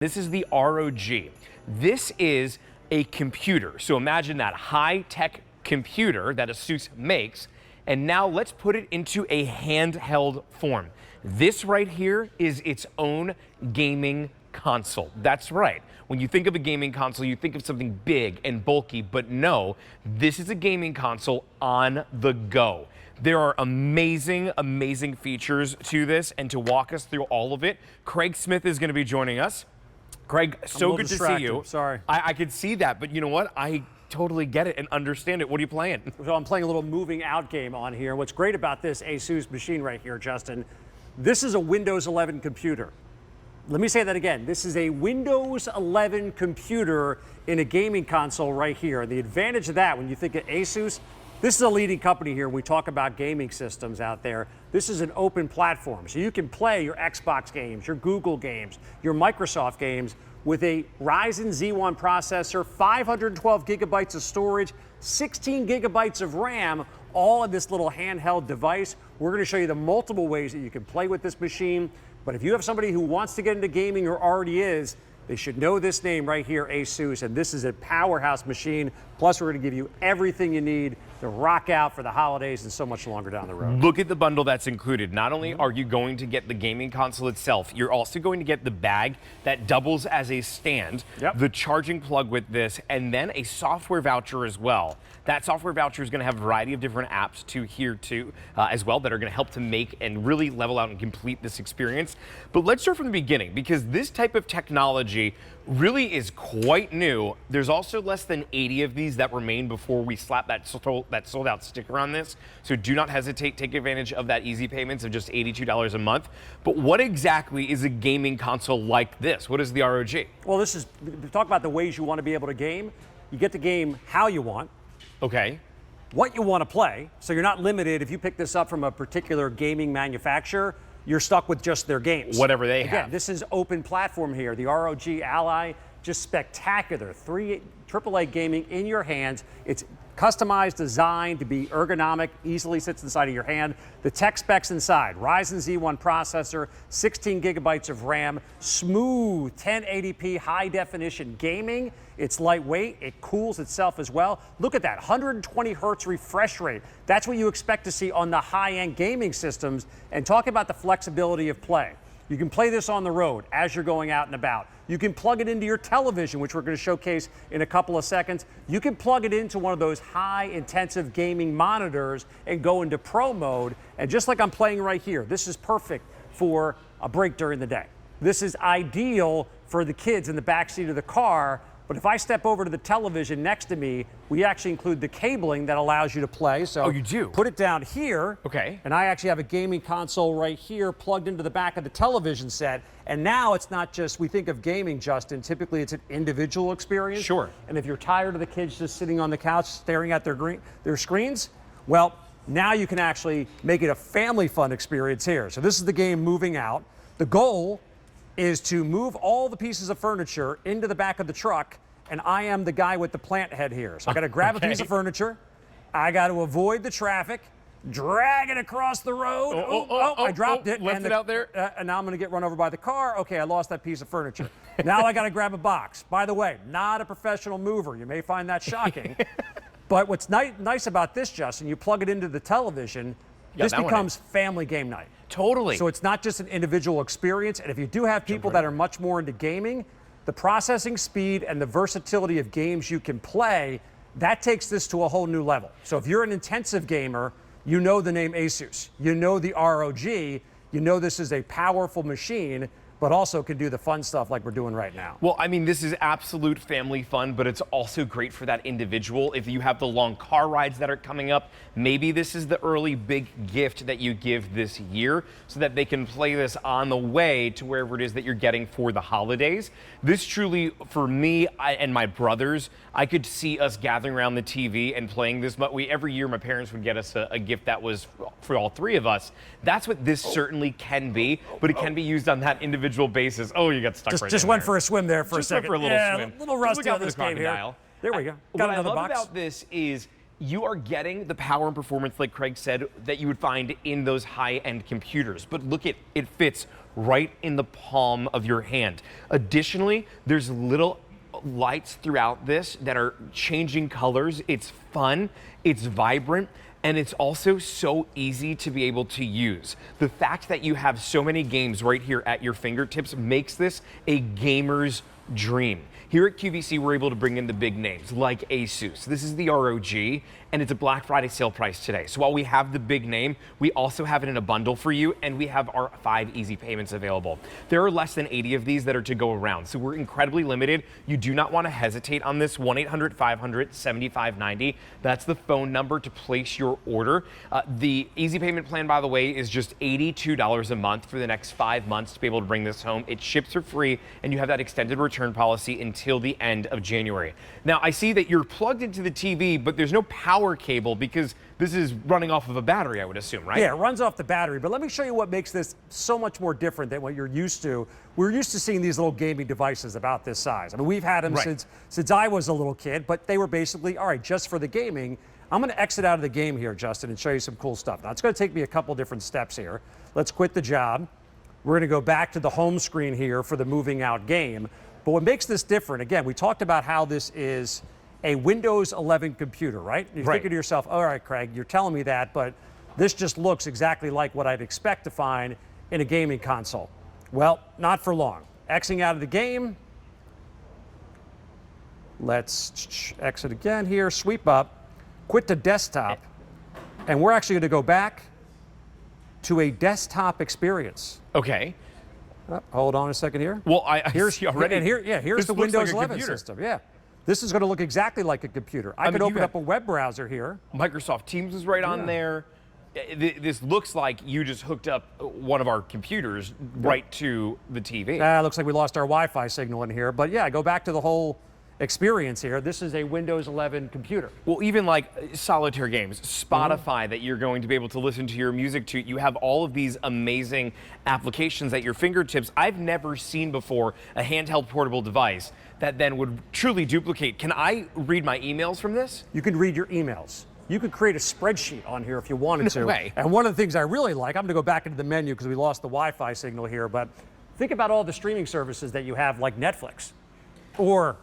This is the ROG. This is a computer. So imagine that high-tech computer that ASUS makes, and now let's put it into a handheld form. This right here is its own gaming console. That's right. When you think of a gaming console, you think of something big and bulky, but no, this is a gaming console on the go. There are amazing, amazing features to this, and to walk us through all of it, Craig Smith is going to be joining us. Craig, so good to see you. Sorry. I could see that, but you know what? I totally get it and understand it. What are you playing? So I'm playing a little moving out game on here. What's great about this ASUS machine right here, Justin, this is a Windows 11 computer. Let me say that again. This is a Windows 11 computer in a gaming console right here. And the advantage of that, when you think of ASUS, this is a leading company here. We talk about gaming systems out there. This is an open platform. So you can play your Xbox games, your Google games, your Microsoft games with a Ryzen Z1 processor, 512 gigabytes of storage, 16 gigabytes of RAM, all in this little handheld device. We're going to show you the multiple ways that you can play with this machine. But if you have somebody who wants to get into gaming or already is, they should know this name right here, ASUS, and this is a powerhouse machine. Plus, we're going to give you everything you need to rock out for the holidays and so much longer down the road. Look at the bundle that's included. Not only are you going to get the gaming console itself, you're also going to get the bag that doubles as a stand, the charging plug with this, and then a software voucher as well. That software voucher is going to have a variety of different apps as well that are going to help to make and really level out and complete this experience. But let's start from the beginning, because this type of technology really is quite new. There's also less than 80 of these that remain before we slap that sold out sticker on this. So do not hesitate, take advantage of that easy payments of just $82 a month. But what exactly is a gaming console like this? What is the ROG? Well, this is, talk about the ways you want to be able to game. You get to game how you want. Okay. What you want to play. So you're not limited. If you pick this up from a particular gaming manufacturer, you're stuck with just their games. Whatever they have. Again, this is open platform here. The ROG Ally, just spectacular. AAA gaming in your hands. It's customized, designed to be ergonomic, easily sits inside of your hand. The tech specs inside, Ryzen Z1 processor, 16 gigabytes of RAM, smooth 1080p high definition gaming. It's lightweight, it cools itself as well. Look at that, 120 hertz refresh rate. That's what you expect to see on the high-end gaming systems. And talk about the flexibility of play. You can play this on the road as you're going out and about. You can plug it into your television, which we're going to showcase in a couple of seconds. You can plug it into one of those high-intensive gaming monitors and go into pro mode. And just like I'm playing right here, this is perfect for a break during the day. This is ideal for the kids in the backseat of the car. But if I step over to the television next to me, we actually include the cabling that allows you to play. So you do? Put it down here. Okay. And I actually have a gaming console right here plugged into the back of the television set. And now it's not just, we think of gaming, Justin, typically it's an individual experience. Sure. And if you're tired of the kids just sitting on the couch staring at their screens, well, now you can actually make it a family fun experience here. So this is the game Moving Out. The goal is to move all the pieces of furniture into the back of the truck, and I am the guy with the plant head here. So I got to grab a piece of furniture, I got to avoid the traffic, drag it across the road. I dropped it. Left it out there. And now I'm going to get run over by the car. Okay, I lost that piece of furniture. Now I got to grab a box. By the way, not a professional mover. You may find that shocking. But what's nice about this, Justin, you plug it into the television, this becomes family game night. Totally. So it's not just an individual experience. And if you do have people that are much more into gaming, the processing speed and the versatility of games you can play, that takes this to a whole new level. So if you're an intensive gamer, you know the name ASUS. You know the ROG. You know this is a powerful machine, but also can do the fun stuff like we're doing right now. Well, I mean, this is absolute family fun, but it's also great for that individual. If you have the long car rides that are coming up, maybe this is the early big gift that you give this year so that they can play this on the way to wherever it is that you're getting for the holidays. This truly, for me and my brothers, I could see us gathering around the TV and playing this. But every year, my parents would get us a gift that was for all three of us. That's what this certainly can be, but it can be used on that individual basis. Oh, you got stuck just went for a swim there for a second. Just went for a little swim. A little rusty on this game here. There we go. What I love about this is you are getting the power and performance, like Craig said, that you would find in those high-end computers. But look, it fits right in the palm of your hand. Additionally, there's little lights throughout this that are changing colors. It's fun, it's vibrant, and it's also so easy to be able to use. The fact that you have so many games right here at your fingertips makes this a gamer's dream. Here at QVC, we're able to bring in the big names like ASUS. This is the ROG, and it's a Black Friday sale price today. So while we have the big name, we also have it in a bundle for you, and we have our 5 easy payments available. There are less than 80 of these that are to go around, so we're incredibly limited. You do not want to hesitate on this. 1-800-500-7590. That's the phone number to place your order. The easy payment plan, by the way, is just $82 a month for the next 5 months to be able to bring this home. It ships for free, and you have that extended return policy until the end of January. Now, I see that you're plugged into the TV, but there's no power cable because this is running off of a battery, I would assume, right? Yeah, it runs off the battery, but let me show you what makes this so much more different than what you're used to. We're used to seeing these little gaming devices about this size. I mean, we've had them since I was a little kid, but they were basically, all right, just for the gaming. I'm going to exit out of the game here, Justin, and show you some cool stuff. Now, it's going to take me a couple different steps here. Let's quit the job. We're going to go back to the home screen here for the moving out game. But what makes this different, again, we talked about how this is a Windows 11 computer, right? You're thinking to yourself, all right, Craig, you're telling me that, but this just looks exactly like what I'd expect to find in a gaming console. Well, not for long. Exiting out of the game. Let's exit again here, sweep up, quit to desktop, and we're actually going to go back to a desktop experience. Okay. Hold on a second here. Well, here's the Windows 11 system. Yeah. This is going to look exactly like a computer. I could open up a web browser here. Microsoft Teams is right on there. This looks like you just hooked up one of our computers right to the TV. Looks like we lost our Wi-Fi signal in here. But yeah, go back to the whole experience here. This is a Windows 11 computer. Well, even like solitaire games, Spotify that you're going to be able to listen to your music to. You have all of these amazing applications at your fingertips. I've never seen before a handheld portable device that then would truly duplicate. Can I read my emails from this? You can read your emails. You could create a spreadsheet on here if you wanted to. No way. And one of the things I really like, I'm going to go back into the menu because we lost the Wi-Fi signal here, but think about all the streaming services that you have like Netflix or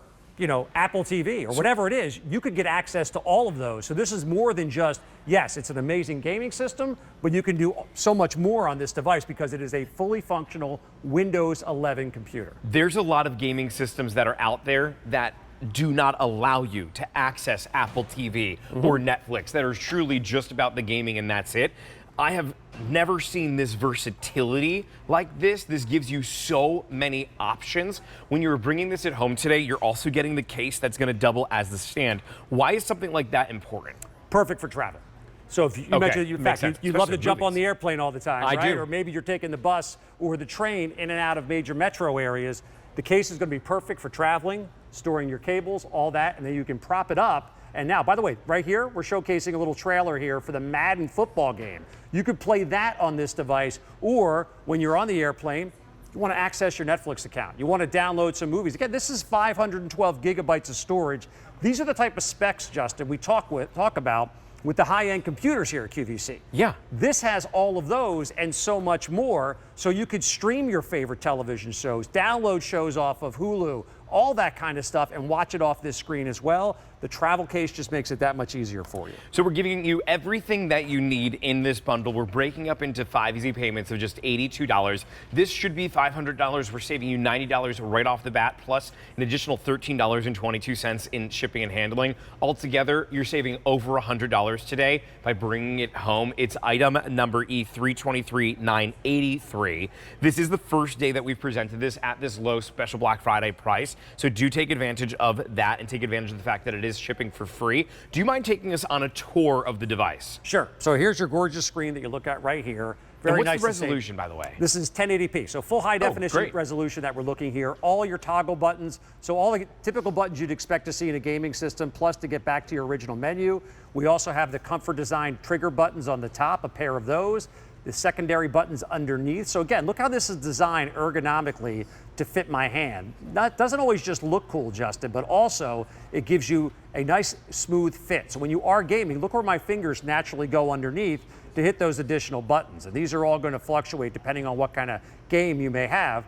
Apple TV or whatever it is. You could get access to all of those. So this is more than just, yes, it's an amazing gaming system, but you can do so much more on this device because it is a fully functional Windows 11 computer. There's a lot of gaming systems that are out there that do not allow you to access Apple TV or Netflix, that are truly just about the gaming and that's it. I have never seen this versatility like this. This gives you so many options. When you're bringing this at home today, you're also getting the case that's going to double as the stand. Why is something like that important? Perfect for travel. So if you mentioned you love to jump on the airplane all the time, right? I do. Or maybe you're taking the bus or the train in and out of major metro areas. The case is going to be perfect for traveling, storing your cables, all that, and then you can prop it up. And now, by the way, right here, we're showcasing a little trailer here for the Madden football game. You could play that on this device, or when you're on the airplane, you want to access your Netflix account. You want to download some movies. Again, this is 512 gigabytes of storage. These are the type of specs, Justin, we talk about with the high-end computers here at QVC. Yeah. This has all of those and so much more, so you could stream your favorite television shows, download shows off of Hulu, all that kind of stuff, and watch it off this screen as well. The travel case just makes it that much easier for you. So we're giving you everything that you need in this bundle. We're breaking up into 5 easy payments of just $82. This should be $500. We're saving you $90 right off the bat, plus an additional $13.22 in shipping and handling. Altogether, you're saving over $100 today by bringing it home. It's item number E323983. This is the first day that we've presented this at this low special Black Friday price. So do take advantage of that and take advantage of the fact that it is shipping for free. Do you mind taking us on a tour of the device? Sure. So here's your gorgeous screen that you look at right here. Very nice. What's the resolution, by the way? This is 1080p, so full high definition resolution that we're looking here. All your toggle buttons, so all the typical buttons you'd expect to see in a gaming system, plus to get back to your original menu. We also have the Comfort Design trigger buttons on the top, a pair of those. The secondary buttons underneath. So again, look how this is designed ergonomically to fit my hand. That doesn't always just look cool, Justin, but also it gives you a nice smooth fit. So when you are gaming, look where my fingers naturally go underneath. to hit those additional buttons. And these are all going to fluctuate depending on what kind of game you may have.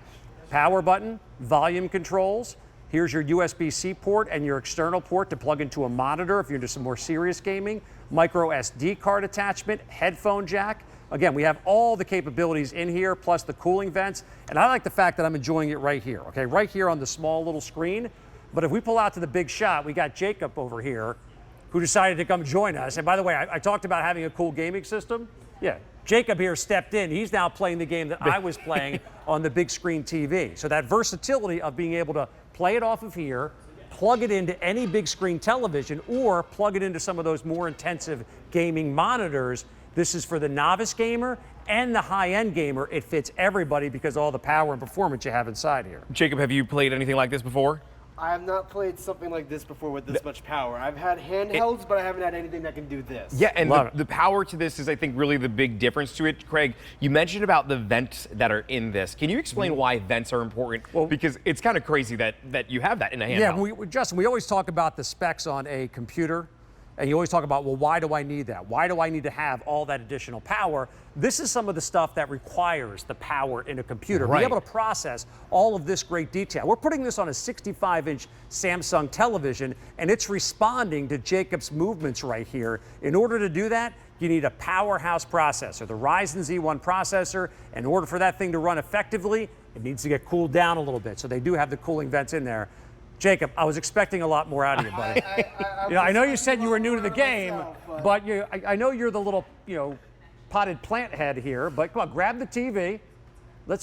Power button, volume controls. Here's your USB-C port and your external port to plug into a monitor if you're into some more serious gaming. Micro SD card attachment, headphone jack. Again, we have all the capabilities in here, plus the cooling vents. And I like the fact that I'm enjoying it right here, okay? Right here on the small little screen. But if we pull out to the big shot, we got Jacob over here who decided to come join us. And by the way, I talked about having a cool gaming system. Yeah, Jacob here stepped in. He's now playing the game that I was playing on the big screen TV. So that versatility of being able to play it off of here, plug it into any big screen television, or plug it into some of those more intensive gaming monitors. This is for the novice gamer and the high-end gamer. It fits everybody because of all the power and performance you have inside here. Jacob, have you played anything like this before? I have not played something like this before with this much power. I've had handhelds, but I haven't had anything that can do this. Yeah, and the power to this is, I think, really the big difference to it. Craig, you mentioned about the vents that are in this. Can you explain why vents are important? Well, because it's kind of crazy that you have that in a handheld. Yeah, Justin, we always talk about the specs on a computer. And you always talk about, well, why do I need that? Why do I need to have all that additional power? This is some of the stuff that requires the power in a computer. Right. Be able to process all of this great detail. We're putting this on a 65-inch Samsung television, and it's responding to Jacob's movements right here. In order to do that, you need a powerhouse processor, the Ryzen Z1 processor. In order for that thing to run effectively, it needs to get cooled down a little bit. So they do have the cooling vents in there. Jacob, I was expecting a lot more out of you, buddy. I know you said you were new to the game, but I know you're the little, potted plant head here. But come on, grab the TV.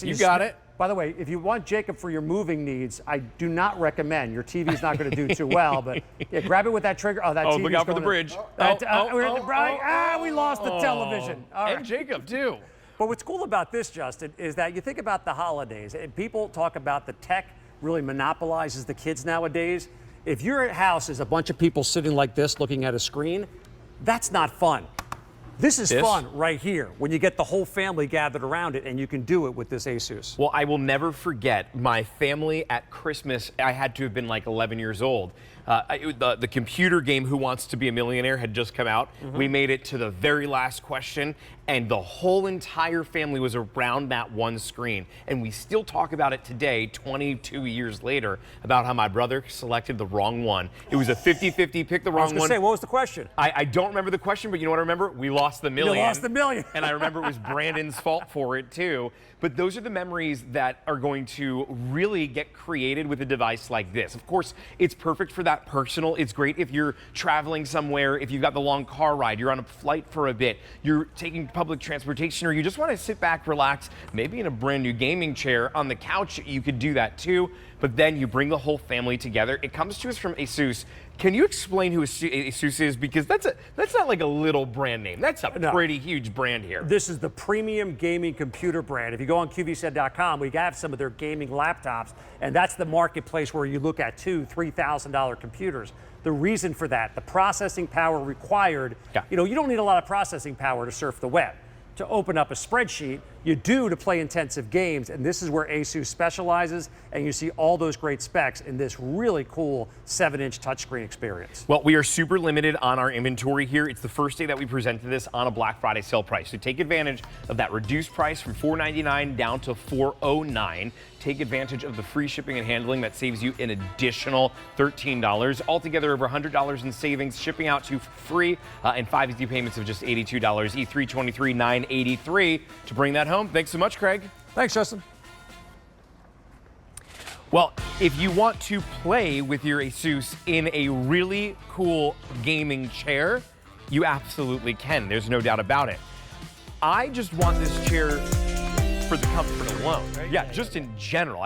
You got it. By the way, if you want Jacob for your moving needs, I do not recommend. Your TV's not going to do too well, but yeah, grab it with that trigger. Oh, that TV's look out for the bridge. We lost the television. All right. And Jacob, too. But what's cool about this, Justin, is that you think about the holidays, and people talk about the tech really monopolizes the kids nowadays. If your house is a bunch of people sitting like this looking at a screen, that's not fun. This is fun right here when you get the whole family gathered around it, and you can do it with this ASUS. Well, I will never forget my family at Christmas. I had to have been like 11 years old. The computer game Who Wants to Be a Millionaire had just come out. We made it to the very last question, and the whole entire family was around that one screen. And we still talk about it today, 22 years later, about how my brother selected the wrong one. It was a 50-50, pick the wrong one. I was going to say, what was the question? I don't remember the question, but you know what I remember? We lost the million. You lost the million. And I remember it was Brandon's fault for it, too. But those are the memories that are going to really get created with a device like this. Of course, it's perfect for that personal. It's great if you're traveling somewhere, if you've got the long car ride, you're on a flight for a bit, you're taking public transportation, or you just want to sit back, relax, maybe in a brand new gaming chair on the couch. You could do that too. But then you bring the whole family together. It comes to us from ASUS. Can you explain who ASUS is? Because that's not like a little brand name. That's a pretty huge brand here. This is the premium gaming computer brand. If you go on QVC.com, we have some of their gaming laptops, and that's the marketplace where you look at $2,000, $3,000 computers. The reason for that, the processing power required. You don't need a lot of processing power to surf the web. To open up a spreadsheet, you do to play intensive games, and this is where ASUS specializes, and you see all those great specs in this really cool 7-inch touchscreen experience. Well, we are super limited on our inventory here. It's the first day that we presented this on a Black Friday sale price. So take advantage of that reduced price from $499 down to $409. Take advantage of the free shipping and handling that saves you an additional $13. Altogether, over $100 in savings, shipping out to you free, and 5 easy payments of just $82. E323,983 to bring that home. Thanks so much, Craig. Thanks, Justin. Well, if you want to play with your ASUS in a really cool gaming chair, you absolutely can. There's no doubt about it. I just want this chair for the comfort alone. Yeah, just in general.